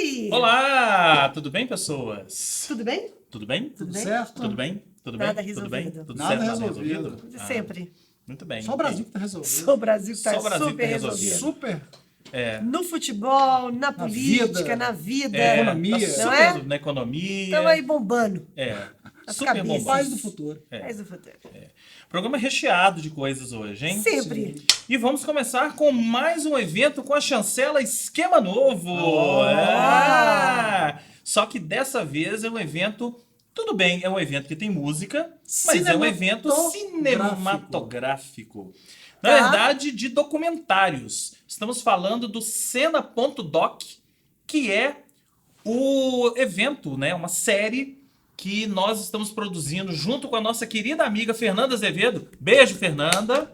Oi! Olá! Tudo bem, pessoas? Tudo bem? Tudo bem? Tudo Tudo bem? certo? Tudo bem? Tudo Nada bem? Tudo bem? resolvido. Tudo Nada certo? Nada resolvido. resolvido? De sempre. Muito bem. Só o Brasil que tá resolvido. Só o Brasil que tá Só o Brasil que super tá resolvido. resolvido. Super. No futebol, na política, vida. na vida. Economia. Tá Não super é? na economia. Estamos aí bombando. As Super cabeças. bombando. Paz do futuro. Paz do futuro. Programa recheado de coisas hoje, hein? Sempre. E vamos começar com mais um evento com a chancela Esquema Novo. Só que dessa vez é um evento... Tudo bem, é um evento que tem música, mas é um evento cinematográfico. Na verdade, de documentários. Estamos falando do Cena.doc, que é o evento, né? Uma série que nós estamos produzindo junto com a nossa querida amiga Fernanda Azevedo. Beijo, Fernanda.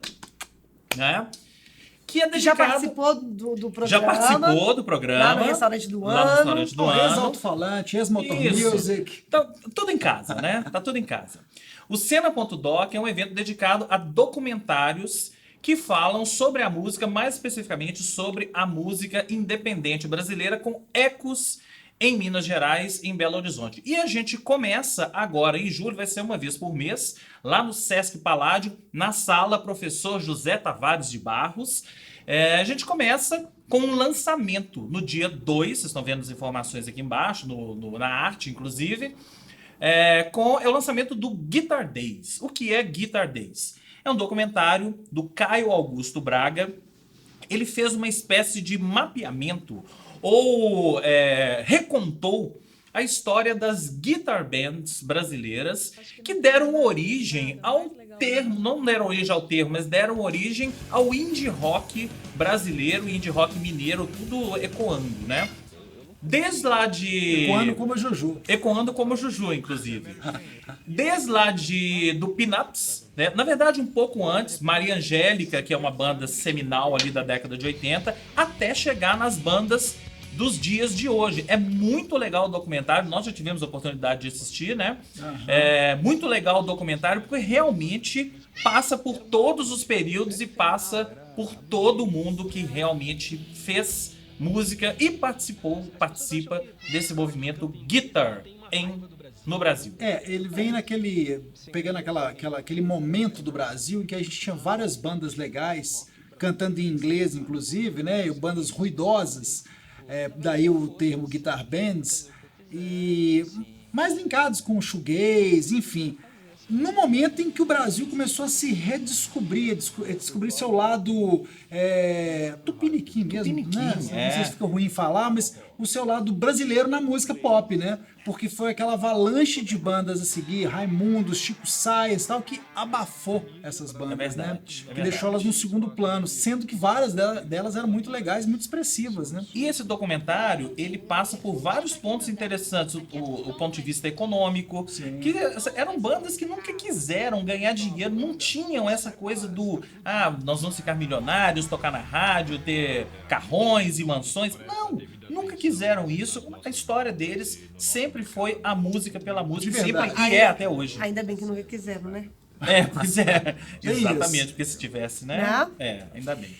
Né? Que é Já dedicado... participou do programa. Já participou do programa. Lá no Restaurante do Lá no Ano. Restaurante do Ano. Ex-alto-falante, ex-motor Isso. music. Tá tudo em casa, né? Tá tudo em casa. O Cena.doc é um evento dedicado a documentários que falam sobre a música, mais especificamente sobre a música independente brasileira, com ecos em Minas Gerais e em Belo Horizonte. E a gente começa agora, em julho, vai ser uma vez por mês, lá no Sesc Paládio, na sala Professor José Tavares de Barros. A gente começa com um lançamento no dia 2, vocês estão vendo as informações aqui embaixo, na arte, inclusive, é o lançamento do Guitar Days. O que é Guitar Days? É um documentário do Caio Augusto Braga. Ele fez uma espécie de mapeamento ou recontou a história das guitar bands brasileiras que deram origem ao termo, não deram origem ao termo, mas deram origem ao indie rock brasileiro, indie rock mineiro, tudo ecoando, né? Desde lá de... Ecoando como a Juju. Ecoando como Juju, inclusive. Desde lá do Pin-Ups, né? Na verdade, um pouco antes, Maria Angélica, que é uma banda seminal ali da década de 80, até chegar nas bandas dos dias de hoje. É muito legal o documentário, nós já tivemos a oportunidade de assistir, né? É muito legal o documentário, porque realmente passa por todos os períodos e passa por todo mundo que realmente fez música e participa desse movimento guitar no Brasil. Ele vem pegando aquele momento do Brasil em que a gente tinha várias bandas legais, cantando em inglês, inclusive, né? E bandas ruidosas, daí o termo guitar bands, e mais linkados com o shoegaze, enfim. No momento em que o Brasil começou a se redescobrir, descobrir seu lado tupiniquim mesmo, né? Não sei se fica ruim falar, mas o seu lado brasileiro na música pop, né? Porque foi aquela avalanche de bandas a seguir, Raimundos, Chico Sainz e tal, que abafou essas bandas, né? Que deixou elas no segundo plano, sendo que várias delas eram muito legais, muito expressivas, né? E esse documentário, ele passa por vários pontos interessantes, o ponto de vista econômico, que eram bandas que nunca quiseram ganhar dinheiro, não tinham essa coisa do, nós vamos ficar milionários, tocar na rádio, ter carrões e mansões. Não, nunca quiseram isso. A história deles sempre foi a música pela música, sempre e até hoje. Ainda bem que nunca quiseram, né? Pois é. Exatamente, porque se tivesse, né? Não? Ainda bem.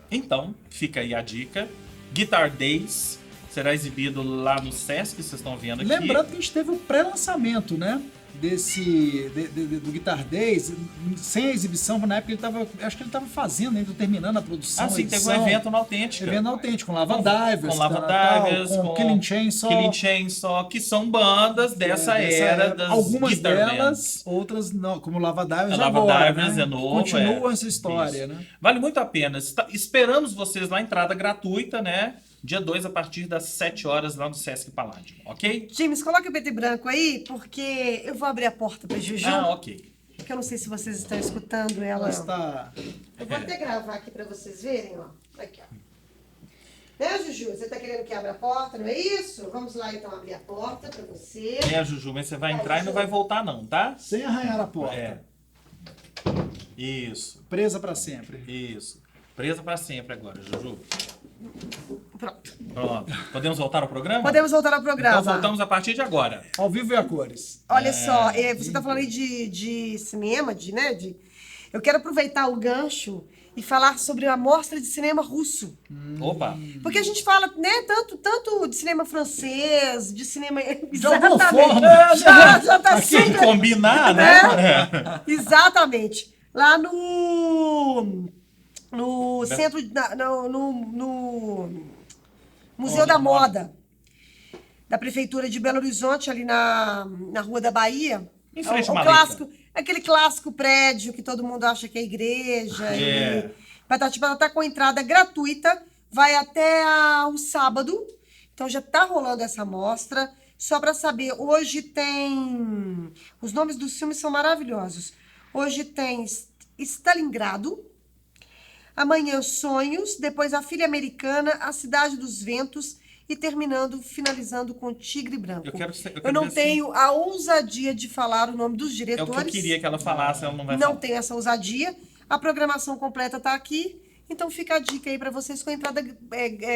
Então, fica aí a dica. Guitar Days será exibido lá no Sesc, vocês estão vendo aqui. Lembrando que a gente teve o pré-lançamento, né? Do Guitar Days, sem a exibição, na época acho que ele estava fazendo, ainda terminando a produção. Sim, teve um evento na Autêntica. Evento autêntico, com Lava Divers. Com Lava Divers, com Killing Chainsaw. Killing Chainsaw, que são bandas dessa era das algumas guitar delas, bands. outras não, como Lava Divers Lava agora, Divers né? é novo. Continua essa história, né? Vale muito a pena. Esperamos vocês lá, entrada gratuita, né? Dia 2, a partir das 7 horas, lá no Sesc Paládio, ok? James, coloca o preto e branco aí, porque eu vou abrir a porta pra Juju. Ok. Porque eu não sei se vocês estão escutando ela. Eu vou até gravar aqui pra vocês verem, ó. Aqui, ó. Né, Juju? Você tá querendo que abra a porta, não é isso? Vamos lá, então, abrir a porta pra você. Juju, mas você vai entrar e não vai voltar não, tá? Sem arranhar a porta. Isso. Presa pra sempre. Isso. Presa pra sempre agora, Juju. Pronto. Podemos voltar ao programa? Podemos voltar ao programa. Então voltamos a partir de agora. Ao vivo e a cores. Olha só, você tá falando aí de cinema, Eu quero aproveitar o gancho e falar sobre a mostra de cinema russo. Opa! Porque a gente fala, né, tanto de cinema francês, de cinema... De alguma forma. Já tá Sem super... combinar, né? Exatamente. Lá no centro, no Museu da Moda, da Prefeitura de Belo Horizonte, ali na Rua da Bahia. Em frente o à Maleta. clássico, aquele clássico prédio que todo mundo acha que é igreja. É. Tá com entrada gratuita, vai até o sábado. Então já tá rolando essa mostra. Só para saber, hoje tem... Os nomes dos filmes são maravilhosos. Hoje tem Stalingrado, amanhã Sonhos, depois A Filha Americana, A Cidade dos Ventos e finalizando com Tigre Branco. Eu não tenho a ousadia de falar o nome dos diretores. É o que eu queria que ela falasse, ela não vai Não falar. tenho essa ousadia. A programação completa está aqui. Então fica a dica aí para vocês com a entrada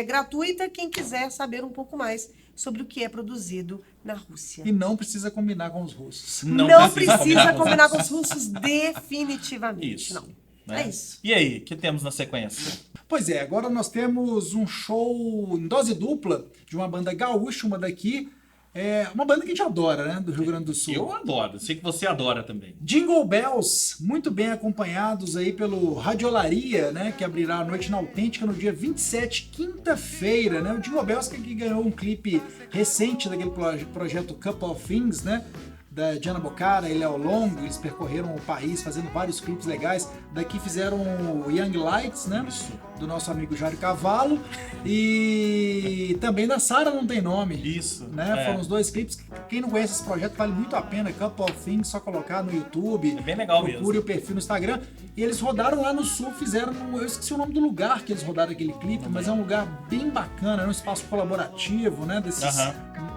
gratuita, quem quiser saber um pouco mais sobre o que é produzido na Rússia. E não precisa combinar com os russos. Não precisa combinar com os russos, definitivamente. Isso. Não. Né? É isso. E aí, o que temos na sequência? Pois é, agora nós temos um show em dose dupla de uma banda gaúcha, uma daqui. É uma banda que a gente adora, né? Do Rio Grande do Sul. Eu adoro, sei que você adora também. Jingle Bells, muito bem acompanhados aí pelo Radiolaria, né? Que abrirá a noite na Autêntica no dia 27, quinta-feira, né? O Jingle Bells que ganhou um clipe recente daquele projeto Couple of Things, né? Da Diana Bocara e Léo Longo, eles percorreram o país fazendo vários clipes legais. Daqui fizeram o Young Lights, né? Isso. Do nosso amigo Jário Cavalo. E também da Sara Não Tem Nome. Isso. Né? Foram os dois clipes. Quem não conhece esse projeto vale muito a pena. Couple of Things, só colocar no YouTube. É bem legal mesmo. Procure o perfil no Instagram. E eles rodaram lá no Sul, fizeram... Eu esqueci o nome do lugar que eles rodaram aquele clipe, mas é um lugar bem bacana, é um espaço colaborativo, né? Desses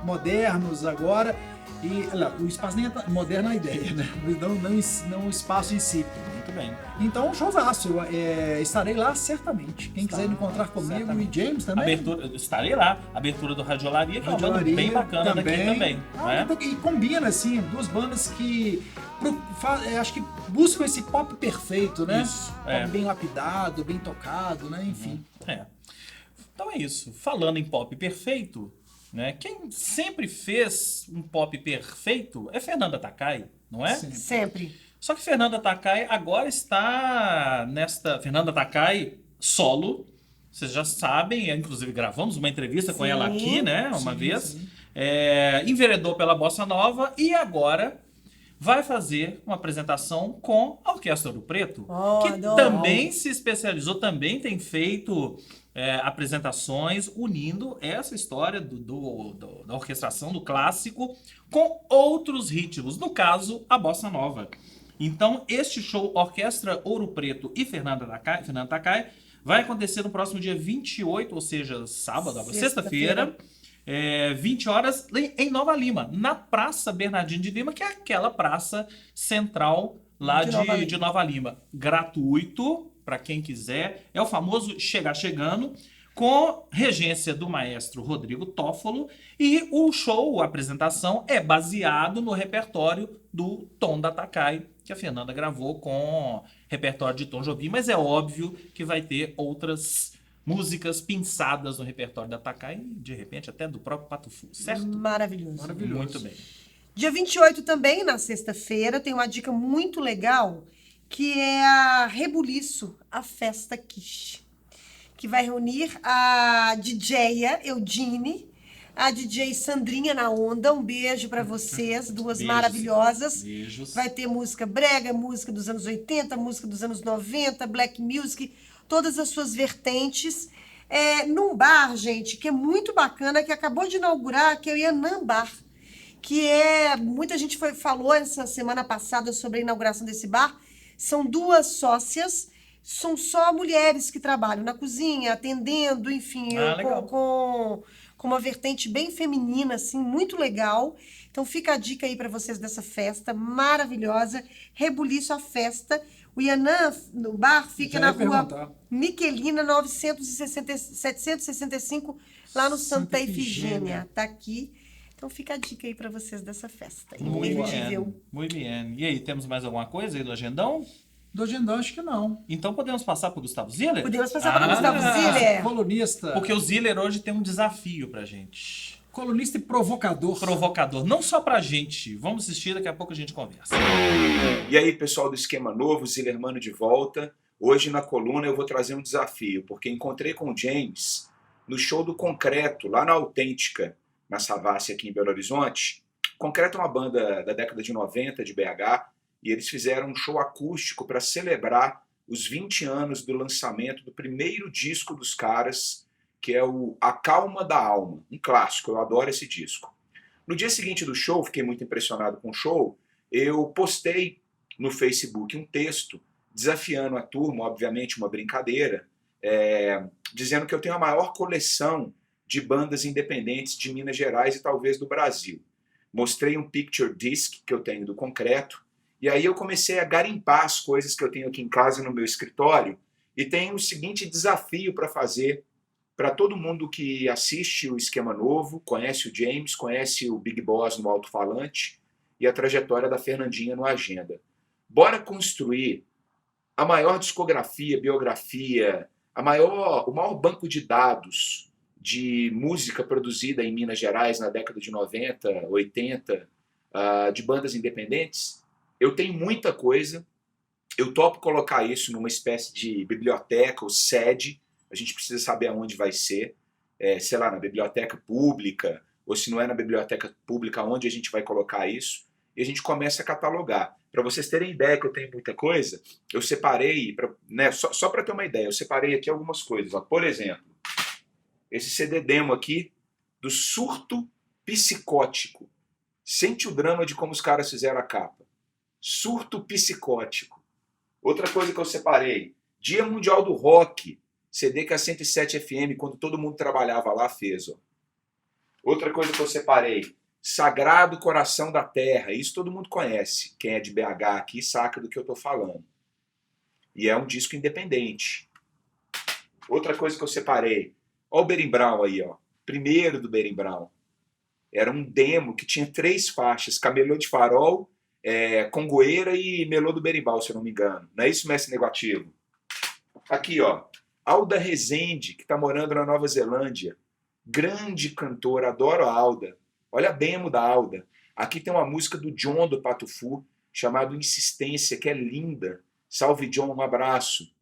modernos agora. E lá, o espaço nem é moderno a ideia, né? Não o espaço em si. Muito bem. Então, showzaço. Estarei lá certamente. Quem quiser encontrar comigo certamente. e James também. Estarei lá. Abertura do Radiolaria, que é uma banda bem bacana daqui também. Né? E combina, assim, duas bandas que acho que buscam esse pop perfeito, né? Isso, pop bem lapidado, bem tocado, né? Enfim. Então é isso. Falando em pop perfeito, né? Quem sempre fez um pop perfeito é Fernanda Takai, não é? Sempre. Só que Fernanda Takai agora está Fernanda Takai solo. Vocês já sabem, inclusive gravamos uma entrevista com ela aqui, né? Uma vez. Sim. Enveredou pela Bossa Nova e agora vai fazer uma apresentação com a Orquestra Ouro Preto, que também se especializou, também tem feito apresentações unindo essa história da orquestração do clássico com outros ritmos, no caso, a Bossa Nova. Então, este show Orquestra Ouro Preto e Fernanda Takai vai acontecer no próximo dia 28, ou seja, sábado, sexta-feira, 20 horas, em Nova Lima, na Praça Bernardino de Lima, que é aquela praça central lá de Nova Lima. Gratuito, para quem quiser. É o famoso Chegar Chegando, com regência do maestro Rodrigo Toffolo. E o show, a apresentação, é baseado no repertório do Tom da Takai, que a Fernanda gravou com repertório de Tom Jobim, mas é óbvio que vai ter outras músicas pinçadas no repertório da Takai e, de repente, até do próprio Pato Fu, certo? Maravilhoso. Muito bem. Dia 28 também, na sexta-feira, tem uma dica muito legal, que é a Rebuliço, a Festa Quiche, que vai reunir a DJ Eudine, a DJ Sandrinha na Onda. Um beijo para vocês, duas Beijos. Maravilhosas. Beijos. Vai ter música brega, música dos anos 80, música dos anos 90, black music, todas as suas vertentes. Num bar, gente, que é muito bacana, que acabou de inaugurar, que é o Yanam Bar, que muita gente falou essa semana passada sobre a inauguração desse bar. São duas sócias, são só mulheres que trabalham na cozinha, atendendo, enfim, com uma vertente bem feminina, assim, muito legal. Então fica a dica aí para vocês dessa festa maravilhosa, Rebuliço, a Festa. O Yanam, no bar, fica na rua Miquelina 765, lá no Santa Ifigênia. Tá aqui. Então fica a dica aí para vocês dessa festa. Muito bem. E aí, temos mais alguma coisa aí do agendão? Do Agendão, acho que não. Então podemos passar para o Gustavo Ziller? Podemos passar para o Gustavo Ziller. Colunista. Porque o Ziller hoje tem um desafio pra gente. Colunista e provocador. Provocador. Não só pra gente. Vamos assistir, daqui a pouco a gente conversa. E aí, pessoal do Esquema Novo, Zillermano de volta. Hoje na coluna eu vou trazer um desafio, porque encontrei com o James no show do Concreto, lá na Autêntica, na Savassi, aqui em Belo Horizonte. Concreto é uma banda da década de 90, de BH, e eles fizeram um show acústico para celebrar os 20 anos do lançamento do primeiro disco dos caras, que é o A Calma da Alma, um clássico, eu adoro esse disco. No dia seguinte do show, fiquei muito impressionado com o show, eu postei no Facebook um texto desafiando a turma, obviamente uma brincadeira, dizendo que eu tenho a maior coleção de bandas independentes de Minas Gerais e talvez do Brasil. Mostrei um picture disc que eu tenho do Concreto, e aí eu comecei a garimpar as coisas que eu tenho aqui em casa no meu escritório, e tenho o seguinte desafio para fazer para todo mundo que assiste o Esquema Novo, conhece o James, conhece o Big Boss no alto-falante e a trajetória da Fernandinha no Agenda. Bora construir a maior discografia, biografia, o maior banco de dados de música produzida em Minas Gerais na década de 90, 80, de bandas independentes. Eu tenho muita coisa, eu topo colocar isso numa espécie de biblioteca ou sede. A gente precisa saber aonde vai ser, sei lá, na biblioteca pública, ou se não é na biblioteca pública, onde a gente vai colocar isso, e a gente começa a catalogar. Para vocês terem ideia que eu tenho muita coisa, eu separei, só para ter uma ideia, eu separei aqui algumas coisas. Ó. Por exemplo, esse CD demo aqui, do Surto Psicótico. Sente o drama de como os caras fizeram a capa. Surto Psicótico. Outra coisa que eu separei, Dia Mundial do Rock, CD que a 107 FM, quando todo mundo trabalhava lá, fez. Ó. Outra coisa que eu separei, Sagrado Coração da Terra. Isso todo mundo conhece. Quem é de BH aqui saca do que eu estou falando. E é um disco independente. Outra coisa que eu separei, ó o Berimbau aí, ó. Primeiro do Berimbau. Era um demo que tinha 3 faixas, Camelô de Farol, Congoeira e Melô do Berimbau, se eu não me engano. Não é isso, mestre Negativo? Aqui, ó. Alda Rezende, que está morando na Nova Zelândia. Grande cantora, adoro a Alda. Olha a demo da Alda. Aqui tem uma música do John do Patufu, chamada Insistência, que é linda. Salve, John, um abraço.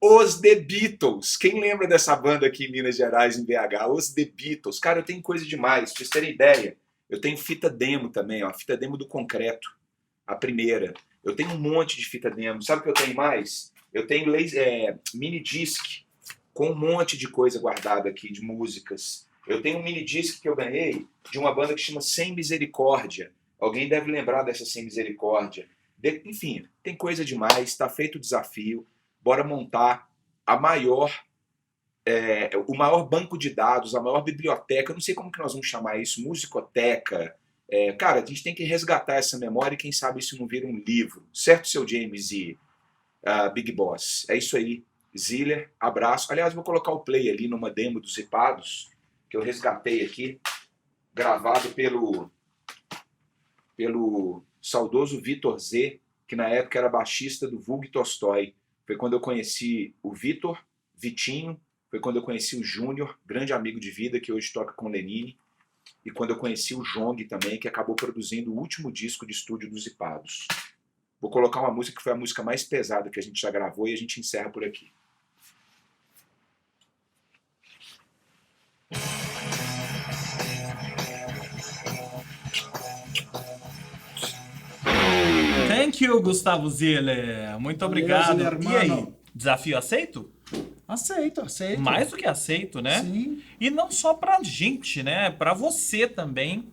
Os The Beatles. Quem lembra dessa banda aqui em Minas Gerais, em BH? Os The Beatles. Cara, eu tenho coisa demais. Pra vocês terem ideia, eu tenho fita demo também, ó. Fita demo do Concreto. A primeira. Eu tenho um monte de fita demo. Sabe o que eu tenho mais? Eu tenho mini disc com um monte de coisa guardada aqui, de músicas. Eu tenho um mini disc que eu ganhei de uma banda que chama Sem Misericórdia. Alguém deve lembrar dessa Sem Misericórdia. Enfim, tem coisa demais, está feito o desafio. Bora montar o maior banco de dados, a maior biblioteca, eu não sei como que nós vamos chamar isso, musicoteca. Cara, a gente tem que resgatar essa memória e quem sabe isso não vira um livro. Certo, seu James e Big Boss? É isso aí. Ziller, abraço. Aliás, vou colocar o play ali numa demo dos Zipados, que eu resgatei aqui, gravado pelo saudoso Vitor Z, que na época era baixista do Vug Tolstói. Foi quando eu conheci o Vitinho, foi quando eu conheci o Júnior, grande amigo de vida, que hoje toca com Lenine, e quando eu conheci o Jong também, que acabou produzindo o último disco de estúdio dos Zipados. Vou colocar uma música que foi a música mais pesada que a gente já gravou e a gente encerra por aqui. Thank you, Gustavo Ziller. Muito obrigado. Valeu, e aí, desafio aceito? Aceito. Mais do que aceito, né? Sim. E não só pra gente, né? Pra você também.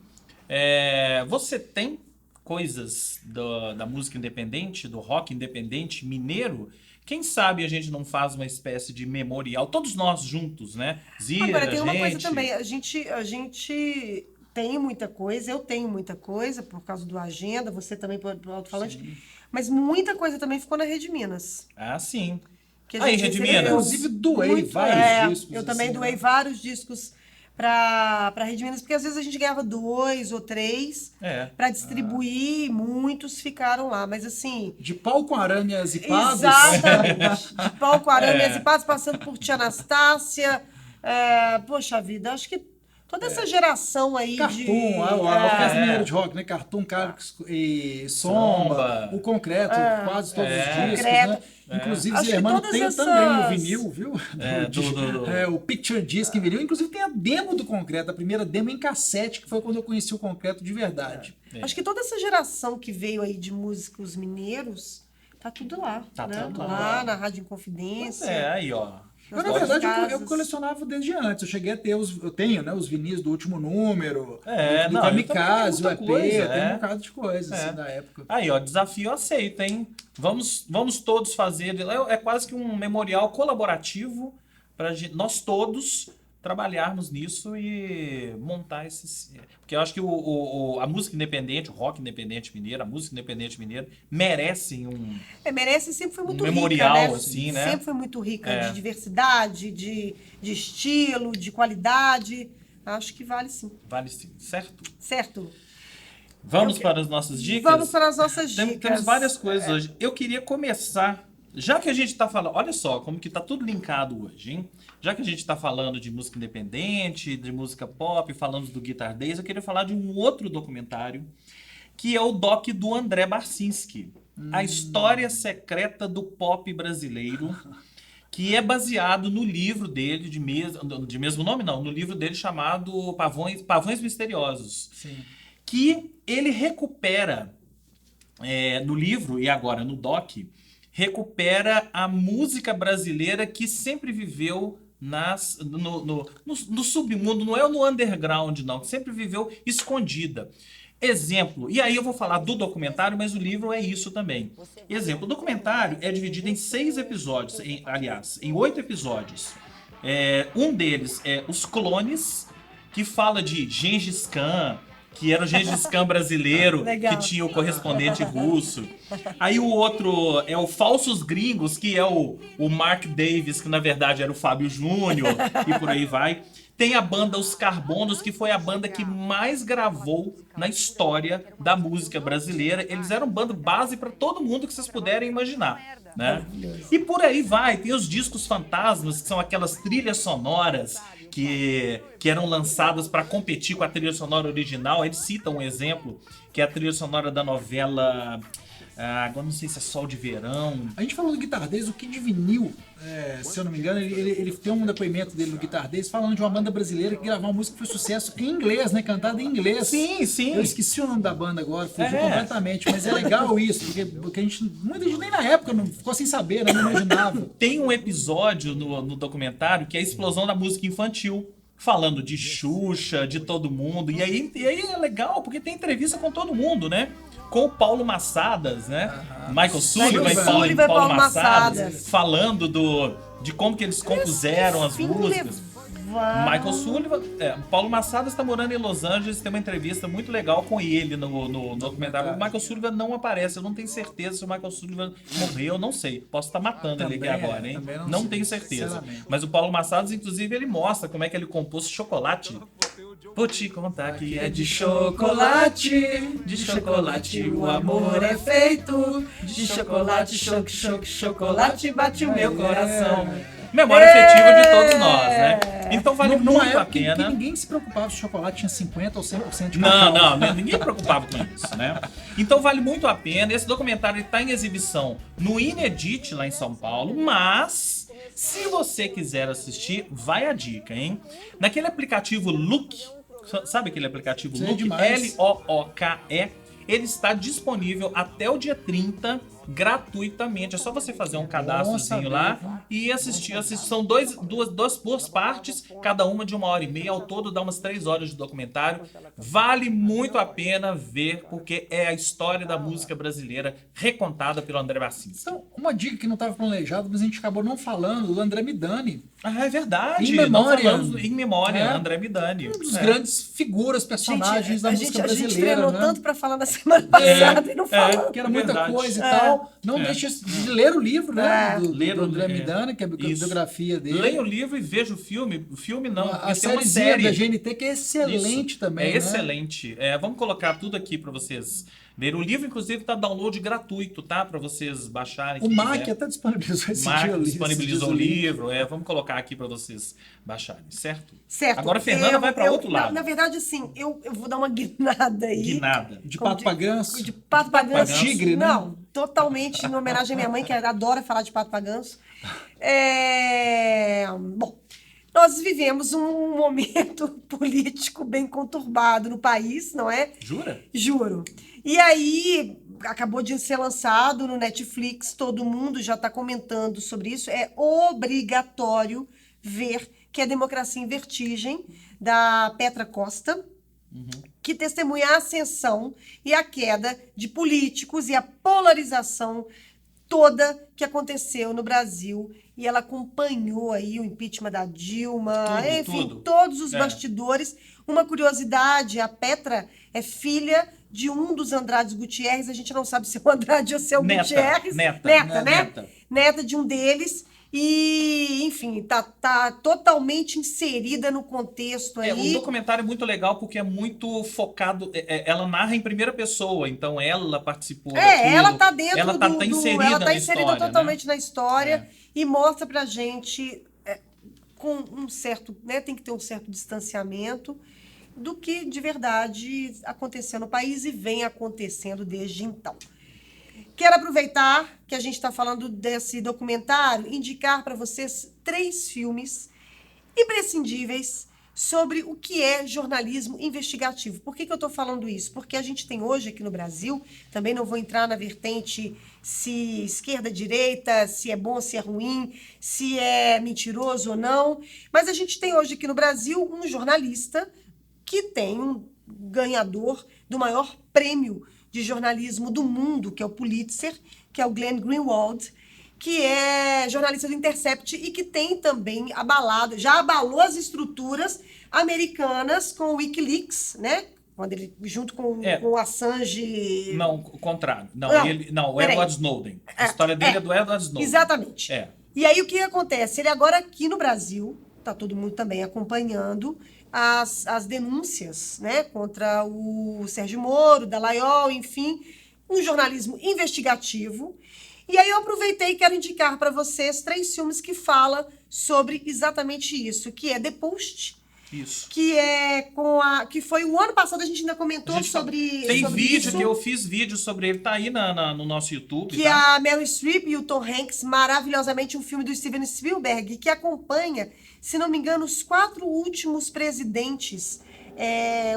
Você tem coisas da música independente, do rock independente mineiro? Quem sabe a gente não faz uma espécie de memorial, todos nós juntos, né? Ziller, Agora, tem uma coisa gente. também, a gente tem muita coisa, eu tenho muita coisa por causa do Agenda, você também pro alto-falante, mas muita coisa também ficou na Rede Minas. Ah, sim. Que a Aí, gente Rede recebeu Minas. Inclusive, doei vários discos. Eu também assim, doei né? vários discos para Rede Minas, porque às vezes a gente ganhava 2 ou 3 para distribuir, muitos ficaram lá, mas assim... De pau com arame e zipados. Exatamente, de pau com arame e zipados, passando por Tia Anastácia, poxa vida, acho que toda essa geração aí Cartoon, a Orquestra Mineira de Rock, né? Cartoon, Carlos e Somba, o Concreto, quase todos os discos, Concreto. né? Inclusive, Acho que Zillermano todas tem essas... também o vinil, viu? Do o Picture Disc em vinil. Inclusive tem a demo do Concreto, a primeira demo em cassete, que foi quando eu conheci o Concreto de verdade. Acho que toda essa geração que veio aí de músicos mineiros, tá tudo lá. Tá né? tudo lá na Rádio Inconfidência. Aí, ó. Mas, na verdade, eu colecionava desde antes. Eu cheguei a ter eu tenho, né, os vinis do último número, do Kamikaze, o EP, tem um bocado de coisa assim, da época. Aí, ó, desafio aceito, hein? Vamos todos fazer. É quase que um memorial colaborativo para nós todos trabalharmos nisso e montar esses... Porque eu acho que a música independente, o rock independente mineiro, a música independente mineira merecem merece, sempre foi muito memorial, rica, né? assim, né? Sempre foi muito rica de diversidade, de estilo, de qualidade. Acho que vale sim. Vale sim, certo? Certo. Vamos para as nossas dicas? Vamos para as nossas dicas. Temos várias coisas hoje. Eu queria começar... Já que a gente está falando... Olha só como que está tudo linkado hoje, hein? Já que a gente está falando de música independente, de música pop, falando do Guitar Days, eu queria falar de um outro documentário, que é o doc do André Barcinski. A História Secreta do Pop Brasileiro, que é baseado no livro dele, de mesmo nome não, no livro dele chamado Pavões Misteriosos. Sim. Que ele recupera, no livro e agora no doc, recupera a música brasileira que sempre viveu no submundo, não é no underground não, que sempre viveu escondida. Exemplo, e aí eu vou falar do documentário, mas o livro é isso também. Exemplo, o documentário é dividido em 6 episódios, em 8 episódios. Um deles é Os Clones, que fala de Gengis Khan, que era o Gengis Khan brasileiro, que tinha o correspondente russo. Aí o outro é o Falsos Gringos, que é o Mark Davis, que na verdade era o Fábio Júnior, e por aí vai. Tem a banda Os Carbonos, que foi a banda que mais gravou na história da música brasileira. Eles eram banda base para todo mundo que vocês puderem imaginar, né? E por aí vai. Tem os discos fantasmas, que são aquelas trilhas sonoras que eram lançadas para competir com a trilha sonora original. Eles citam um exemplo, que é a trilha sonora da novela... agora não sei se é Sol de Verão. A gente falou do Guitar Days, o Kid Vinil, se eu não me engano, ele tem um depoimento dele no Guitar Days falando de uma banda brasileira que gravou uma música que foi sucesso em inglês, né? Cantada em inglês. Sim, sim. Eu esqueci o nome da banda agora, fugiu completamente, mas é legal isso, porque muita gente nem na época não ficou sem saber, né? Não imaginava. Tem um episódio no documentário que é a explosão da música infantil. Falando de Xuxa, de todo mundo. E aí é legal, porque tem entrevista com todo mundo, né? Com o Paulo Massadas, né? Michael Sullivan e Paulo Massadas. Falando de como que eles compuseram as músicas. Michael Sullivan... Paulo Massadas está morando em Los Angeles. Tem uma entrevista muito legal com ele no documentário. O Michael Sullivan não aparece. Eu não tenho certeza se o Michael Sullivan morreu. Não sei. Posso estar matando ele aqui agora, hein? Não tenho certeza. Mas o Paulo Massadas, inclusive, ele mostra como é que ele compôs Chocolate. Vou te contar que é de chocolate o amor é feito. De chocolate, chocolate bate o meu coração. Memória afetiva de todos nós, né? Então vale muito a pena. Que ninguém se preocupava se o chocolate tinha 50 ou 100% de cacau. Não, ninguém se preocupava com isso, né? Então vale muito a pena. Esse documentário está em exibição no Inedit, lá em São Paulo, mas se você quiser assistir, vai a dica, hein? Naquele aplicativo Look, sabe aquele aplicativo Look? L-O-O-K-E. Ele está disponível até o dia 30, gratuitamente. É só você fazer um cadastrozinho lá e assistir. São duas partes, cada uma de 1h30. Ao todo dá umas 3 horas de documentário. Vale muito a pena ver, porque é a história da música brasileira recontada pelo André Barcinski. Então, uma dica que não estava planejada, mas a gente acabou não falando, do André Midani. Ah, é verdade. In Memória, André Midani. Um dos grandes figuras, personagens da música brasileira. A gente treinou tanto para falar na semana passada e não falou. Que era muita coisa e tal. não deixe de ler o livro, né? Ler Do o André livro, Midani, que é a biografia dele. Leia o livro e veja o filme. O filme não, A porque tem uma sériezinha série da GNT que é excelente também, É né? excelente. Vamos colocar tudo aqui para vocês verem. O livro, inclusive, tá download gratuito, tá? Para vocês baixarem. O MAC até disponibilizou esse dia. Disponibilizou o livro. Vamos colocar aqui para vocês baixarem, certo? Certo. Agora a Fernanda vai para outro lado. Na verdade, assim, eu vou dar uma guinada aí. Guinada. De pato pra ganso. De pato pra ganso. Tigre, né? Não, totalmente em homenagem à minha mãe, que adora falar de pato pra ganso. Bom, nós vivemos um momento político bem conturbado no país, não é? Jura? Juro. E aí, acabou de ser lançado no Netflix, todo mundo já está comentando sobre isso. É obrigatório ver que é Democracia em Vertigem, da Petra Costa, que testemunha a ascensão e a queda de políticos e a polarização toda que aconteceu no Brasil. E ela acompanhou aí o impeachment da Dilma, enfim, todos os bastidores. Uma curiosidade, a Petra é filha de um dos Andrades Gutierrez, a gente não sabe se é o Andrade ou se é o Gutierrez. Neta, né? Neta de um deles. E, enfim, tá totalmente inserida no contexto aí. O documentário é muito legal porque é muito focado. Ela narra em primeira pessoa, então ela participou daquilo. Ela tá dentro ela tá inserida ela tá na inserida história, totalmente né? na história e mostra pra gente com um certo, né, tem que ter um certo distanciamento do que de verdade aconteceu no país e vem acontecendo desde então. Quero aproveitar que a gente está falando desse documentário, indicar para vocês 3 filmes imprescindíveis sobre o que é jornalismo investigativo. Por que eu estou falando isso? Porque a gente tem hoje aqui no Brasil, também não vou entrar na vertente se esquerda, direita, se é bom, se é ruim, se é mentiroso ou não, mas a gente tem hoje aqui no Brasil um jornalista que tem um ganhador do maior prêmio de jornalismo do mundo, que é o Pulitzer, que é o Glenn Greenwald, que é jornalista do Intercept e que tem também já abalou as estruturas americanas com o WikiLeaks, né? Quando ele, junto com o Assange... Não, o contrário. O Edward Snowden. A história dele é do Edward Snowden. Exatamente. E aí o que acontece? Ele agora aqui no Brasil, tá todo mundo também acompanhando as denúncias, né, contra o Sérgio Moro, Dallagnol, enfim, um jornalismo investigativo. E aí eu aproveitei e quero indicar para vocês 3 filmes que falam sobre exatamente isso, que é The Post, isso. Que foi o ano passado, a gente ainda comentou sobre tem sobre vídeo isso, que eu fiz vídeo sobre ele, tá aí no nosso YouTube. que a Meryl Streep e o Tom Hanks, maravilhosamente, um filme do Steven Spielberg, que acompanha, se não me engano, os 4 últimos presidentes,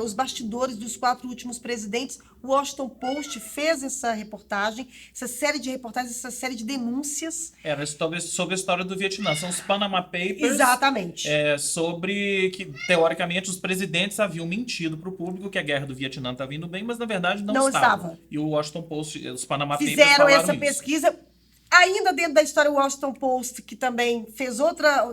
os bastidores dos 4 últimos presidentes. O Washington Post fez essa reportagem, essa série de reportagens, essa série de denúncias. Era sobre a história do Vietnã. São os Panama Papers. Exatamente. Sobre que, teoricamente, os presidentes haviam mentido para o público que a guerra do Vietnã estava indo bem, mas, na verdade, não estava. E o Washington Post, os Panama Papers fizeram essa isso. pesquisa. Ainda dentro da história, o Washington Post, que também fez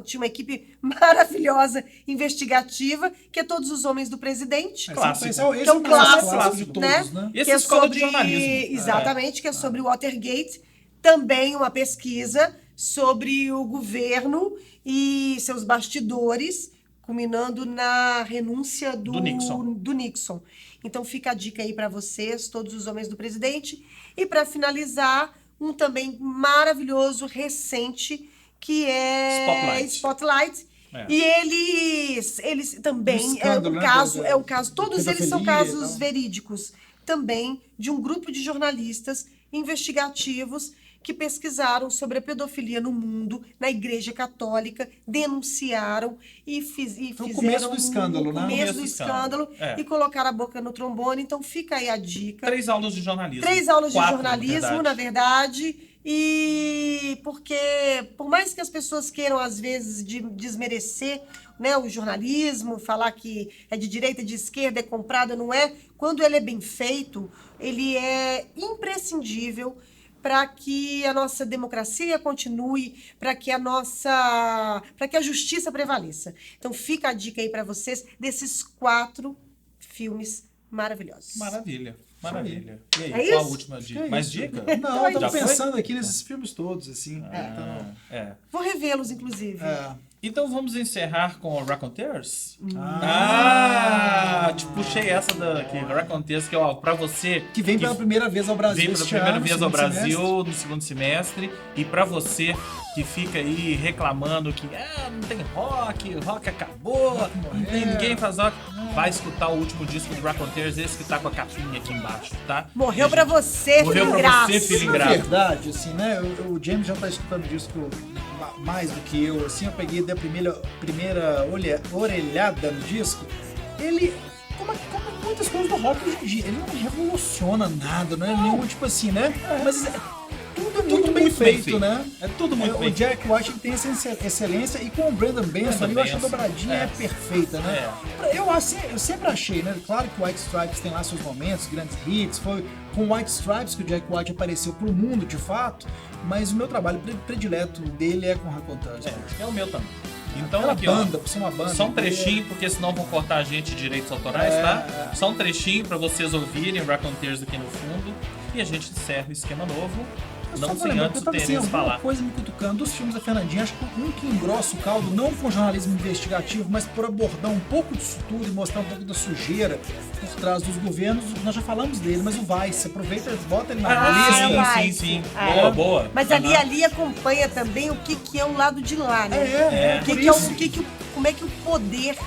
tinha uma equipe maravilhosa, investigativa, que é Todos os Homens do Presidente. Clássico. Que é um clássico de todos, né? Esse Que é escola sobre, de jornalismo. Exatamente, que é sobre o Watergate. Também uma pesquisa sobre o governo e seus bastidores, culminando na renúncia do Nixon. Então fica a dica aí para vocês, Todos os Homens do Presidente. E para finalizar, um também maravilhoso, recente, que é Spotlight. E eles também, é o caso, todos eles são casos verídicos, também de um grupo de jornalistas investigativos que pesquisaram sobre a pedofilia no mundo, na Igreja Católica, denunciaram e fizeram o começo do escândalo, né? Começo do escândalo e colocaram a boca no trombone. Então fica aí a dica. 3 aulas de jornalismo. 3 aulas de jornalismo, na verdade. E porque, por mais que as pessoas queiram, às vezes, desmerecer, né, o jornalismo, falar que é de direita, de esquerda, é comprado, não é. Quando ele é bem feito, ele é imprescindível para que a nossa democracia continue, para que a justiça prevaleça. Então fica a dica aí para vocês desses 4 filmes maravilhosos. Maravilha. Maravilha. E aí, É qual a isso? última dica? Que Mais isso? dica? Não, eu Já tava foi? pensando aqui nesses filmes todos, assim. Vou revê-los, inclusive. Então vamos encerrar com o Raconteurs? Te puxei essa daqui, Raconteurs, que ó, pra você... Que vem pela primeira vez ao Brasil. Vem pela este primeira ano, vez ao segundo Brasil semestre. no segundo semestre. E pra você que fica aí reclamando que não tem rock acabou, não tem ninguém faz rock, vai escutar o último disco do Raconteurs, esse que tá com a capinha aqui embaixo, tá? Morreu pra você, Morreu filho pra você, ingrato. filho Na ingrato. verdade, assim, né? O James já tá escutando disco mais do que eu, assim, eu peguei da primeira orelhada no disco. Ele, como muitas coisas do rock hoje em dia, ele não revoluciona nada, não é nenhum, tipo assim, né? Mas tudo é muito bem feito, né? É tudo muito bem O Jack White ele tem essa excelência e com o Brandon Benson ali, eu acho que a dobradinha é perfeita, né? Eu sempre achei, né? Claro que o White Stripes tem lá seus momentos, grandes hits, foi com o White Stripes que o Jack White apareceu pro mundo, de fato, mas o meu trabalho predileto dele é com o Raconteurs. É o meu também. Então Aquela aqui, banda, ó, por ser uma banda. só um trechinho, porque senão vão cortar a gente de direitos autorais, tá? Só um trechinho pra vocês ouvirem o Raconteurs aqui no fundo e a gente encerra o esquema novo. Não sem antes eu tava assim, terem alguma falar. coisa me cutucando dos filmes da Fernandinha, acho que um que engrossa o caldo, não com jornalismo investigativo, mas por abordar um pouco disso tudo e mostrar um pouco da sujeira por trás dos governos. Nós já falamos dele, mas o Vice, aproveita e bota ele na lista. Sim. É. Boa. Mas ali acompanha também o que é o lado de lá, né? Como é que o poder...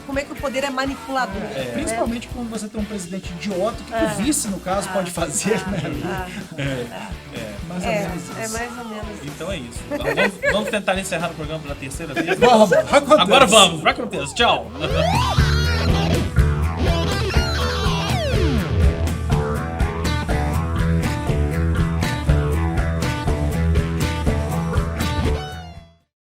Como é que o poder é manipulador? Principalmente quando você tem um presidente idiota, o que o vice, no caso, pode fazer, né? Mais ou menos isso. É mais ou menos isso. Então é isso. Vamos tentar encerrar o programa pela terceira vez? Vamos, Raconteurs. Agora vamos. Raconteurs. Tchau.